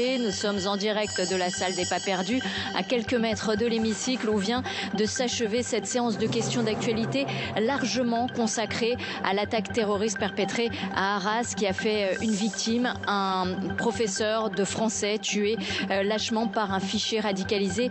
Nous sommes en direct de la salle des pas perdus, à quelques mètres de l'hémicycle où vient de s'achever cette séance de questions d'actualité largement consacrée à l'attaque terroriste perpétrée à Arras qui a fait une victime, un professeur de français tué lâchement par un fichier radicalisé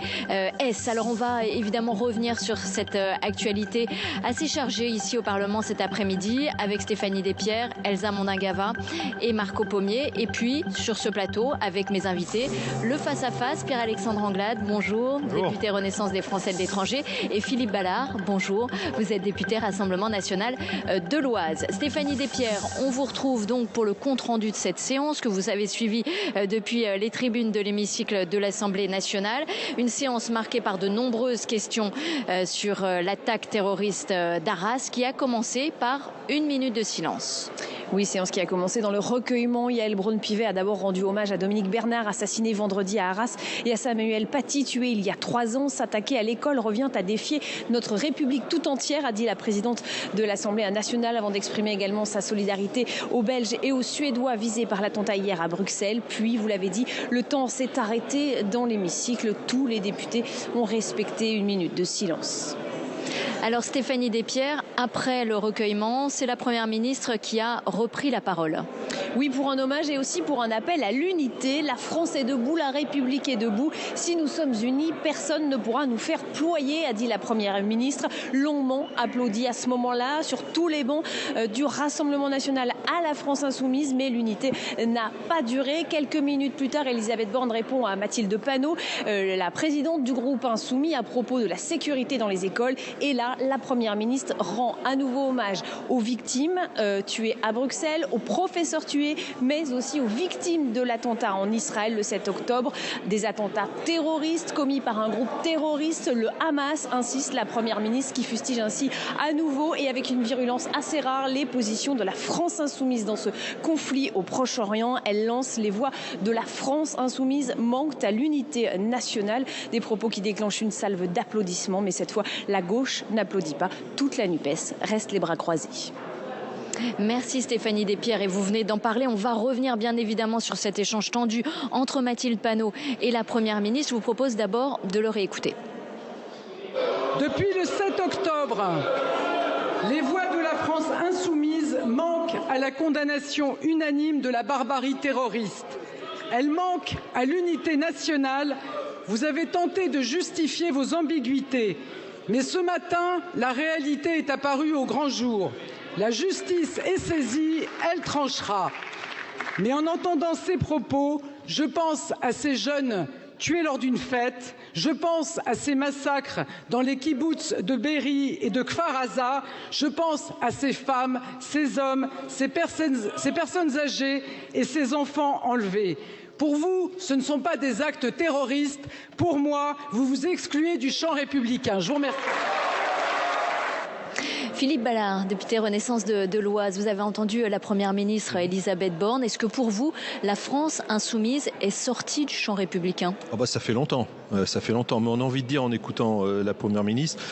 S. Alors on va évidemment revenir sur cette actualité assez chargée ici au Parlement cet après-midi avec Stéphanie Despierres, Elsa Mondingava et Marco Pommier. Et puis sur ce plateau avec mes invités, le face-à-face, Pierre-Alexandre Anglade, bonjour, député Renaissance des Français de l'étranger, et Philippe Ballard, bonjour, vous êtes député Rassemblement National de l'Oise. Stéphanie Despierres, on vous retrouve donc pour le compte-rendu de cette séance que vous avez suivie depuis les tribunes de l'hémicycle de l'Assemblée nationale. Une séance marquée par de nombreuses questions sur l'attaque terroriste d'Arras qui a commencé par une minute de silence. Oui, séance qui a commencé dans le recueillement. Yael Braun-Pivet a d'abord rendu hommage à Dominique Bernard, assassiné vendredi à Arras, et à Samuel Paty, tué il y a 3 ans. S'attaquer à l'école revient à défier notre République tout entière, a dit la présidente de l'Assemblée nationale, avant d'exprimer également sa solidarité aux Belges et aux Suédois visés par l'attentat hier à Bruxelles. Puis, vous l'avez dit, le temps s'est arrêté dans l'hémicycle. Tous les députés ont respecté une minute de silence. Alors Stéphanie Despierres, après le recueillement, c'est la Première ministre qui a repris la parole. Oui, pour un hommage et aussi pour un appel à l'unité. La France est debout, la République est debout. Si nous sommes unis, personne ne pourra nous faire ployer, a dit la Première ministre. Longuement applaudi à ce moment-là sur tous les bancs du Rassemblement national à la France insoumise. Mais l'unité n'a pas duré. Quelques minutes plus tard, Elisabeth Borne répond à Mathilde Panot, la présidente du groupe insoumis, à propos de la sécurité dans les écoles. Et là, la Première ministre rend à nouveau hommage aux victimes tuées à Bruxelles, aux professeurs tués, mais aussi aux victimes de l'attentat en Israël le 7 octobre. Des attentats terroristes commis par un groupe terroriste, le Hamas, insiste la Première ministre, qui fustige ainsi à nouveau et avec une virulence assez rare les positions de la France insoumise dans ce conflit au Proche-Orient. Elle lance les voix de la France insoumise manquent à l'unité nationale. Des propos qui déclenchent une salve d'applaudissements, mais cette fois la gauche n'applaudit pas. Toute la NUPES reste les bras croisés. Merci Stéphanie Despierres, et vous venez d'en parler. On va revenir bien évidemment sur cet échange tendu entre Mathilde Panot et la Première ministre. Je vous propose d'abord de le réécouter. Depuis le 7 octobre, les voix de la France insoumise manquent à la condamnation unanime de la barbarie terroriste. Elles manquent à l'unité nationale. Vous avez tenté de justifier vos ambiguïtés. Mais ce matin, la réalité est apparue au grand jour. La justice est saisie, elle tranchera. Mais en entendant ces propos, je pense à ces jeunes tués lors d'une fête, je pense à ces massacres dans les kibboutz de Be'eri et de Kfar Aza, je pense à ces femmes, ces hommes, ces personnes âgées et ces enfants enlevés. Pour vous, ce ne sont pas des actes terroristes. Pour moi, vous vous excluez du champ républicain. Je vous remercie. Philippe Ballard, député Renaissance de l'Oise, vous avez entendu la Première ministre Elisabeth Borne. Est-ce que pour vous, la France insoumise est sortie du champ républicain ? Ça fait longtemps. Ça fait longtemps, mais on a envie de dire en écoutant la Première ministre,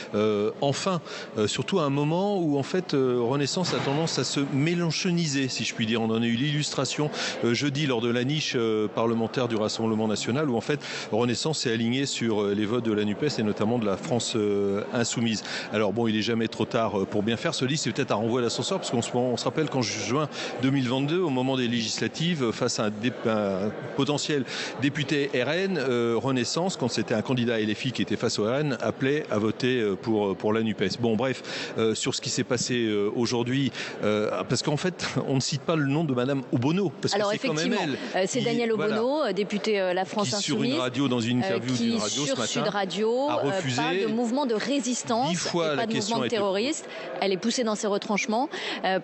enfin, surtout à un moment où en fait Renaissance a tendance à se mélanchoniser, si je puis dire. On en a eu l'illustration jeudi lors de la niche parlementaire du Rassemblement national, où en fait Renaissance s'est alignée sur les votes de la NUPES et notamment de la France insoumise. Alors bon, il est jamais trop tard pour bien faire. Ce livre, c'est peut-être à renvoyer à l'ascenseur, parce qu'on se rappelle qu'en juin 2022, au moment des législatives, face à un potentiel député RN, Renaissance, quand c'était un candidat LFI qui était face au RN, appelait à voter pour la NUPES. Bon, bref, sur ce qui s'est passé aujourd'hui, parce qu'en fait, on ne cite pas le nom de Madame Obono, parce alors, que c'est quand même elle. C'est Danielle Obono, députée La France Insoumise, sur une radio, dans une interview d'une radio ce matin, Sud Radio, a refusé parle de mouvement de résistance et pas de mouvement terroriste. Elle est poussée dans ses retranchements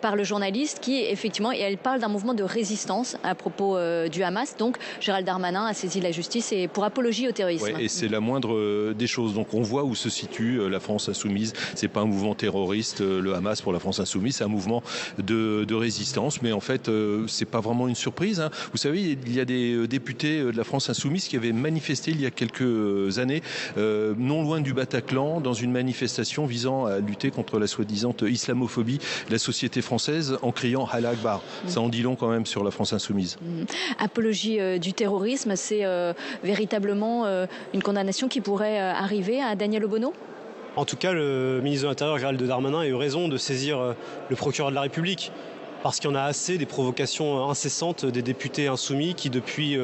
par le journaliste qui, effectivement, et elle parle d'un mouvement de résistance à propos du Hamas. Donc, Gérald Darmanin a saisi la justice et pour apologie au terrorisme. Ouais, et c'est la moindre des choses. Donc, on voit où se situe la France insoumise. C'est pas un mouvement terroriste, le Hamas pour la France insoumise, c'est un mouvement de résistance. Mais en fait, c'est pas vraiment une surprise, hein. Vous savez, il y a des députés de la France insoumise qui avaient manifesté il y a quelques années, non loin du Bataclan, dans une manifestation visant à lutter contre la soi-disant soi-disant islamophobie de la société française en criant Allah Akbar. Ça en dit long quand même sur la France insoumise. Apologie du terrorisme, c'est véritablement une condamnation qui pourrait arriver à Daniel Obono ? En tout cas, le ministre de l'Intérieur, Gérald Darmanin, a eu raison de saisir le procureur de la République. Parce qu'il y en a assez des provocations incessantes des députés insoumis qui, depuis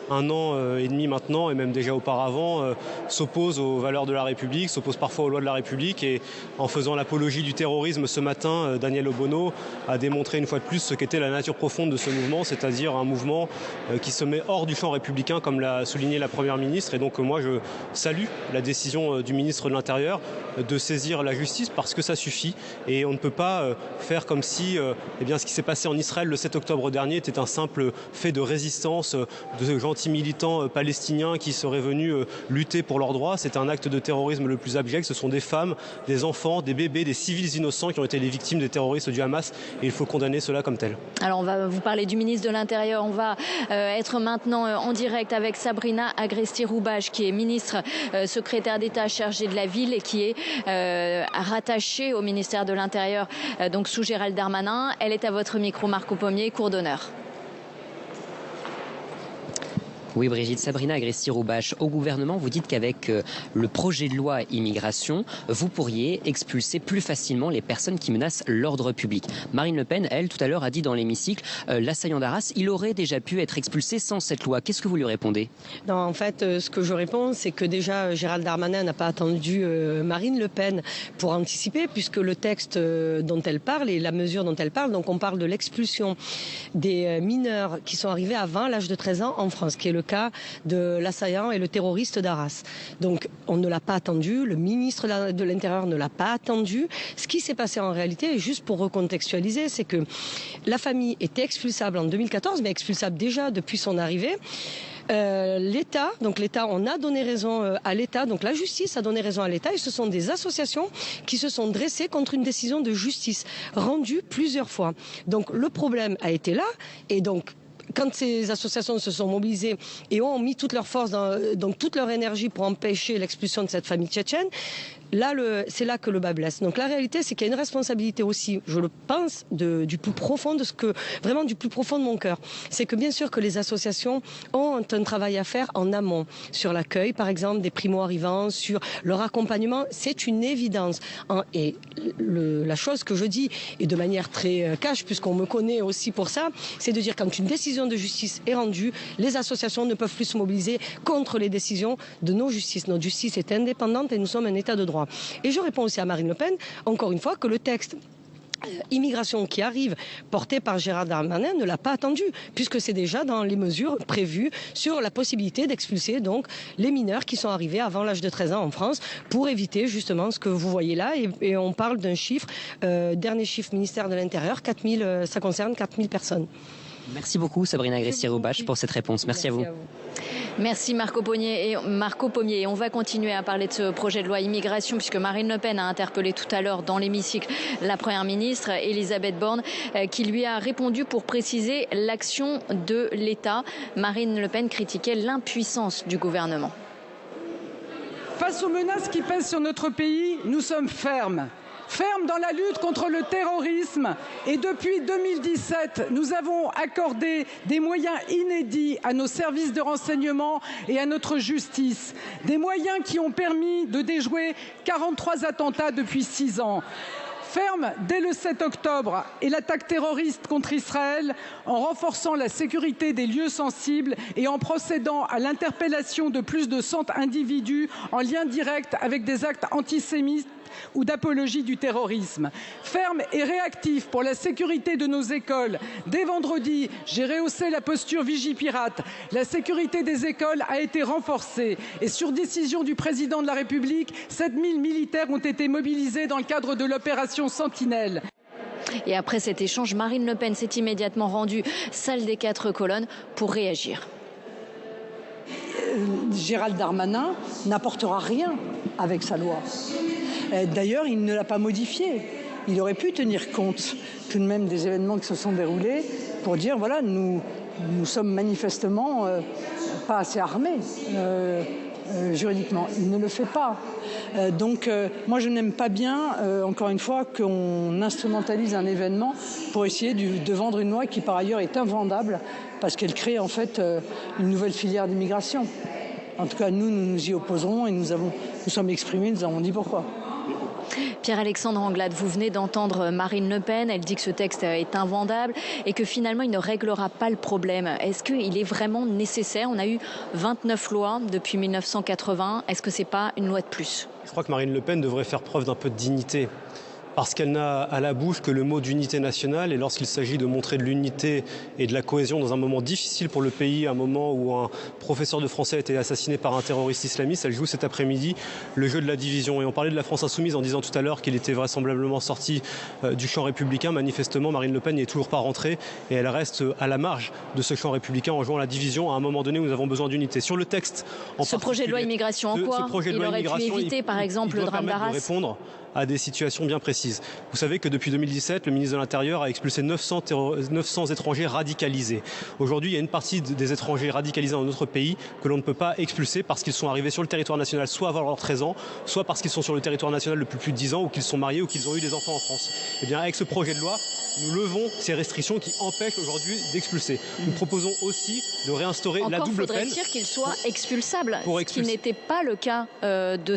1 an et demi maintenant, et même déjà auparavant, s'opposent aux valeurs de la République, s'opposent parfois aux lois de la République. Et en faisant l'apologie du terrorisme ce matin, Daniel Obono a démontré une fois de plus ce qu'était la nature profonde de ce mouvement, c'est-à-dire un mouvement qui se met hors du champ républicain, comme l'a souligné la Première ministre. Et donc moi, je salue la décision du ministre de l'Intérieur de saisir la justice parce que ça suffit. Et on ne peut pas faire comme si ce qui s'est passé en Israël le 7 octobre dernier était un simple fait de résistance de gentils militants palestiniens qui seraient venus lutter pour leurs droits. C'est un acte de terrorisme le plus abject. Ce sont des femmes, des enfants, des bébés, des civils innocents qui ont été les victimes des terroristes du Hamas et il faut condamner cela comme tel. Alors on va vous parler du ministre de l'Intérieur. On va être maintenant en direct avec Sabrina Agresti-Roubache qui est ministre secrétaire d'État chargée de la ville et qui est rattachée au ministère de l'Intérieur donc sous Gérald Darmanin. Elle est à votre micro, Marco Pommier, cours d'honneur. Oui, Brigitte, Sabrina Agresti-Roubache, au gouvernement, vous dites qu'avec le projet de loi immigration, vous pourriez expulser plus facilement les personnes qui menacent l'ordre public. Marine Le Pen, elle, tout à l'heure, a dit dans l'hémicycle, l'assaillant d'Arras, il aurait déjà pu être expulsé sans cette loi. Qu'est-ce que vous lui répondez ? Non, en fait, ce que je réponds, c'est que déjà, Gérald Darmanin n'a pas attendu Marine Le Pen pour anticiper, puisque le texte dont elle parle et la mesure dont elle parle, donc on parle de l'expulsion des mineurs qui sont arrivés avant l'âge de 13 ans en France, qui est le cas de l'assaillant et le terroriste d'Arras. Donc on ne l'a pas attendu, le ministre de l'Intérieur ne l'a pas attendu. Ce qui s'est passé en réalité, et juste pour recontextualiser, c'est que la famille était expulsable en 2014, mais expulsable déjà depuis son arrivée. L'État, on a donné raison à l'État, donc la justice a donné raison à l'État et ce sont des associations qui se sont dressées contre une décision de justice rendue plusieurs fois. Donc le problème a été là et donc quand ces associations se sont mobilisées et ont mis toute leur force, donc toute leur énergie pour empêcher l'expulsion de cette famille tchétchène, là, c'est là que le bas blesse. Donc la réalité, c'est qu'il y a une responsabilité aussi, je le pense, du plus profond du plus profond de mon cœur. C'est que bien sûr que les associations ont un travail à faire en amont, sur l'accueil, par exemple, des primo-arrivants, sur leur accompagnement. C'est une évidence. Et la chose que je dis, et de manière très cash, puisqu'on me connaît aussi pour ça, c'est de dire quand une décision de justice est rendue, les associations ne peuvent plus se mobiliser contre les décisions de nos justices. Notre justice est indépendante et nous sommes un État de droit. Et je réponds aussi à Marine Le Pen, encore une fois, que le texte immigration qui arrive, porté par Gérald Darmanin, ne l'a pas attendu, puisque c'est déjà dans les mesures prévues sur la possibilité d'expulser donc les mineurs qui sont arrivés avant l'âge de 13 ans en France, pour éviter justement ce que vous voyez là. Et on parle d'un chiffre, dernier chiffre ministère de l'Intérieur, 4000, ça concerne 4000 personnes. Merci beaucoup Sabrina Agresti-Roubache pour cette réponse. Merci à vous. Merci Marco Pommier. Et on va continuer à parler de ce projet de loi immigration puisque Marine Le Pen a interpellé tout à l'heure dans l'hémicycle la Première ministre Elisabeth Borne qui lui a répondu pour préciser l'action de l'État. Marine Le Pen critiquait l'impuissance du gouvernement. Face aux menaces qui pèsent sur notre pays, nous sommes fermes. Ferme dans la lutte contre le terrorisme et depuis 2017, nous avons accordé des moyens inédits à nos services de renseignement et à notre justice. Des moyens qui ont permis de déjouer 43 attentats depuis 6 ans. Ferme dès le 7 octobre et l'attaque terroriste contre Israël en renforçant la sécurité des lieux sensibles et en procédant à l'interpellation de plus de 100 individus en lien direct avec des actes antisémites ou d'apologie du terrorisme. Ferme et réactif pour la sécurité de nos écoles. Dès vendredi, j'ai rehaussé la posture Vigipirate. La sécurité des écoles a été renforcée et sur décision du président de la République, 7000 militaires ont été mobilisés dans le cadre de l'opération Sentinelle. Et après cet échange, Marine Le Pen s'est immédiatement rendue salle des 4 colonnes pour réagir. Gérald Darmanin n'apportera rien avec sa loi. D'ailleurs, il ne l'a pas modifiée. Il aurait pu tenir compte tout de même des événements qui se sont déroulés pour dire, voilà, nous sommes manifestement pas assez armés. juridiquement. Il ne le fait pas. Donc moi je n'aime pas bien, encore une fois, qu'on instrumentalise un événement pour essayer de vendre une loi qui par ailleurs est invendable parce qu'elle crée en fait une nouvelle filière d'immigration. En tout cas, nous nous y opposerons et nous sommes exprimés, nous avons dit pourquoi. Pierre-Alexandre Anglade, vous venez d'entendre Marine Le Pen. Elle dit que ce texte est invendable et que finalement il ne réglera pas le problème. Est-ce qu'il est vraiment nécessaire? On a eu 29 lois depuis 1980. Est-ce que ce n'est pas une loi de plus? Je crois que Marine Le Pen devrait faire preuve d'un peu de dignité. Parce qu'elle n'a à la bouche que le mot d'unité nationale, et lorsqu'il s'agit de montrer de l'unité et de la cohésion dans un moment difficile pour le pays, un moment où un professeur de français a été assassiné par un terroriste islamiste, elle joue cet après-midi le jeu de la division. Et on parlait de la France insoumise en disant tout à l'heure qu'il était vraisemblablement sorti du champ républicain. Manifestement, Marine Le Pen n'y est toujours pas rentrée et elle reste à la marge de ce champ républicain en jouant la division. À un moment donné, nous avons besoin d'unité. Sur le texte, ce projet de loi immigration, en quoi il aurait pu éviter, par exemple, le drame d'Arras? Répondre à des situations bien précises. Vous savez que depuis 2017, le ministre de l'Intérieur a expulsé 900 étrangers radicalisés. Aujourd'hui, il y a une partie des étrangers radicalisés dans notre pays que l'on ne peut pas expulser parce qu'ils sont arrivés sur le territoire national soit avant leurs 13 ans, soit parce qu'ils sont sur le territoire national depuis plus de 10 ans ou qu'ils sont mariés ou qu'ils ont eu des enfants en France. Et bien, avec ce projet de loi, nous levons ces restrictions qui empêchent aujourd'hui d'expulser. Nous proposons aussi de réinstaurer la double peine. Encore faudrait-il qu'il soit expulsable, ce qui n'était pas le cas de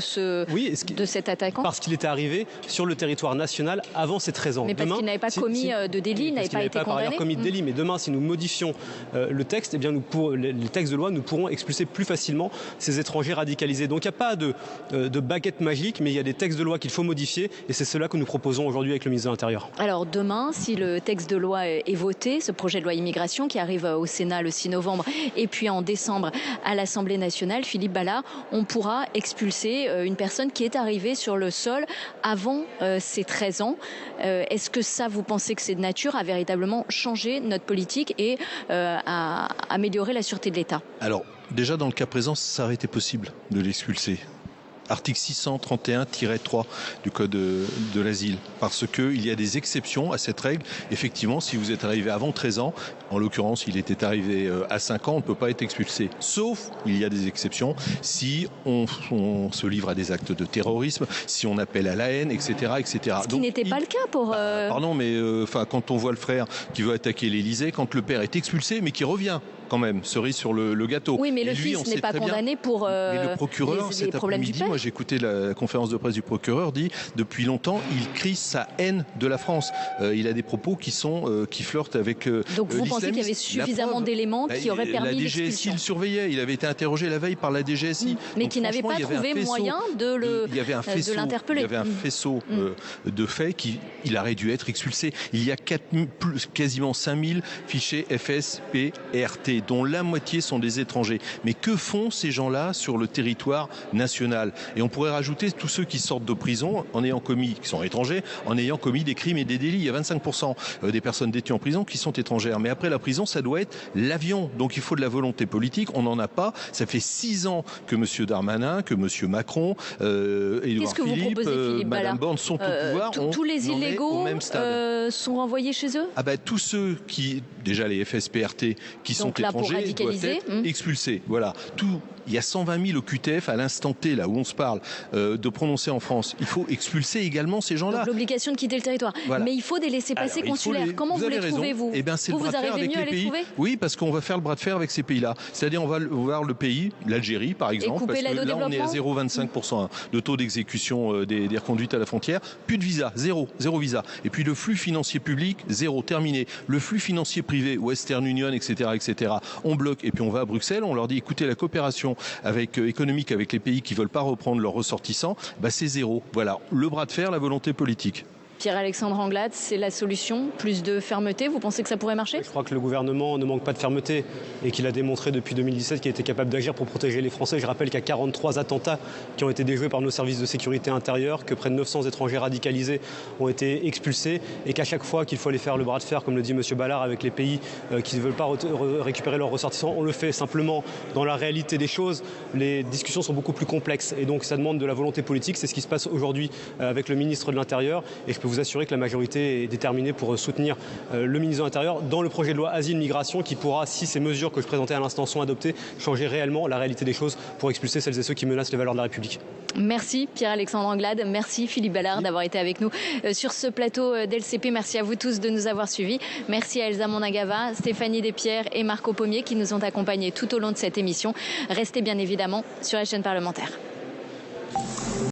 cet attaquant. Parce qu'il était arrivé sur le territoire national avant ses 13 ans. Mais parce qu'il n'avait pas commis de délit, il n'avait pas été condamné. Il commis de délit, mais demain, si nous modifions le texte, eh bien les textes de loi, nous pourrons expulser plus facilement ces étrangers radicalisés. Donc il n'y a pas de baguette magique, mais il y a des textes de loi qu'il faut modifier, et c'est cela que nous proposons aujourd'hui avec le ministre de l'Intérieur. Alors demain, si le texte de loi est voté, ce projet de loi immigration qui arrive au Sénat le 6 novembre et puis en décembre à l'Assemblée nationale, Philippe Ballard, on pourra expulser une personne qui est arrivée sur le sol avant ses 13 ans. Est-ce que ça, vous pensez que c'est de nature à véritablement changer notre politique et à améliorer la sûreté de l'État? Alors, déjà dans le cas présent, ça aurait été possible de l'expulser. Article 631-3 du Code de l'asile, parce qu'il y a des exceptions à cette règle. Effectivement, si vous êtes arrivé avant 13 ans, en l'occurrence, il était arrivé à 5 ans, on ne peut pas être expulsé. Sauf, il y a des exceptions, si on se livre à des actes de terrorisme, si on appelle à la haine, etc. etc. Ce qui n'était pas le cas pour... Pardon, mais quand on voit le frère qui veut attaquer l'Élysée, quand le père est expulsé, mais qui revient quand même, cerise sur le gâteau. Oui, mais le fils n'est pas condamné pour mais le procureur, les problèmes du père. Moi, j'ai écouté la conférence de presse du procureur, dit depuis longtemps, il crie sa haine de la France. Il a des propos qui flirtent avec Donc vous pensez qu'il y avait suffisamment d'éléments qui auraient permis l'expulsion? La DGSI le surveillait. Il avait été interrogé la veille par la DGSI. Mais qui n'avait pas trouvé moyen de l'interpeller. Il y avait un faisceau de faits il aurait dû être expulsé. Il y a quasiment 5000 fichiers FSP et RT, dont la moitié sont des étrangers. Mais que font ces gens-là sur le territoire national? Et on pourrait rajouter tous ceux qui sortent de prison qui sont étrangers, en ayant commis des crimes et des délits. Il y a 25% des personnes détenues en prison qui sont étrangères. Mais après la prison, ça doit être l'avion. Donc il faut de la volonté politique. On n'en a pas. Ça fait 6 ans que M. Darmanin, que M. Macron, Édouard Philippe, Mme Borne sont au pouvoir. Tous les illégaux sont renvoyés chez eux? Tous ceux qui, déjà les FSPRT, qui sont étrangers, doivent être expulsés. Voilà. Il y a 120 000 OQTF à l'instant T, là où on se parle, de prononcer en France. Il faut expulser également ces gens-là. Donc l'obligation de quitter le territoire. Voilà. Mais il faut des laissez-passer consulaires. Comment vous les trouvez, vous? Eh bien, c'est le bras de fer avec les pays. Oui, parce qu'on va faire le bras de fer avec ces pays-là. C'est-à-dire, on va voir le pays, l'Algérie, par exemple, parce que là, on est à 0,25% de taux d'exécution des reconduites à la frontière. Plus de visa, zéro visa. Et puis le flux financier public, zéro, terminé. Le flux financier privé, Western Union, etc., on bloque. Et puis on va à Bruxelles, on leur dit, écoutez, la coopération économique avec les pays qui ne veulent pas reprendre leurs ressortissants, c'est zéro. Voilà, le bras de fer, la volonté politique. Pierre-Alexandre Anglade, c'est la solution? Plus de fermeté? Vous pensez que ça pourrait marcher? Je crois que le gouvernement ne manque pas de fermeté et qu'il a démontré depuis 2017 qu'il était capable d'agir pour protéger les Français. Je rappelle qu'il y a 43 attentats qui ont été déjoués par nos services de sécurité intérieure, que près de 900 étrangers radicalisés ont été expulsés et qu'à chaque fois qu'il faut aller faire le bras de fer, comme le dit M. Ballard, avec les pays qui ne veulent pas récupérer leurs ressortissants, on le fait simplement. Dans la réalité des choses, les discussions sont beaucoup plus complexes et donc ça demande de la volonté politique. C'est ce qui se passe aujourd'hui avec le ministre de l'Intérieur et je peux vous assurer que la majorité est déterminée pour soutenir le ministre de l'Intérieur dans le projet de loi Asile-Migration qui pourra, si ces mesures que je présentais à l'instant sont adoptées, changer réellement la réalité des choses pour expulser celles et ceux qui menacent les valeurs de la République. Merci Pierre-Alexandre Anglade, merci Philippe Ballard d'avoir été avec nous sur ce plateau d'LCP. Merci à vous tous de nous avoir suivis. Merci à Elsa Monagava, Stéphanie Despierres et Marco Pommier qui nous ont accompagnés tout au long de cette émission. Restez bien évidemment sur la chaîne parlementaire.